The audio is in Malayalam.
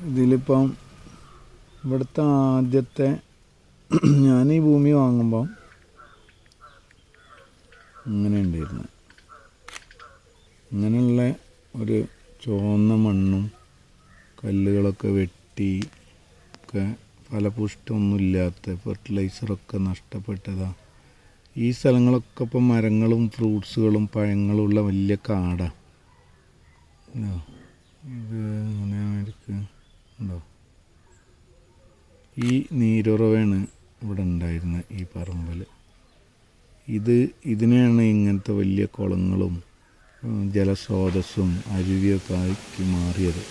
ഇതിലിപ്പം ഇവിടുത്തെ ആദ്യത്തെ ഞാൻ ഈ ഭൂമി വാങ്ങുമ്പം ഇങ്ങനെ ഉണ്ടായിരുന്നു. ഇങ്ങനെയുള്ള ഒരു ചുവന്ന മണ്ണും കല്ലുകളൊക്കെ വെട്ടി ഒക്കെ ഫലപുഷ്ടമൊന്നുമില്ലാത്ത ഫെർട്ടിലൈസറൊക്കെ നഷ്ടപ്പെട്ടതാണ്. ഈ സ്ഥലങ്ങളൊക്കെ ഇപ്പം മരങ്ങളും ഫ്രൂട്ട്സുകളും പഴങ്ങളും ഉള്ള വലിയ കാടാണ്. ഇത് ഇങ്ങനെ ഉണ്ടോ? ഈ നീരുറവയാണ് ഇവിടെ ഉണ്ടായിരുന്നത് ഈ പറമ്പിൽ. ഇതിനെയാണ് ഇങ്ങനത്തെ വലിയ കുളങ്ങളും ജലസ്രോതസ്സും അരുവിയൊക്കെ ആക്കി മാറിയത്.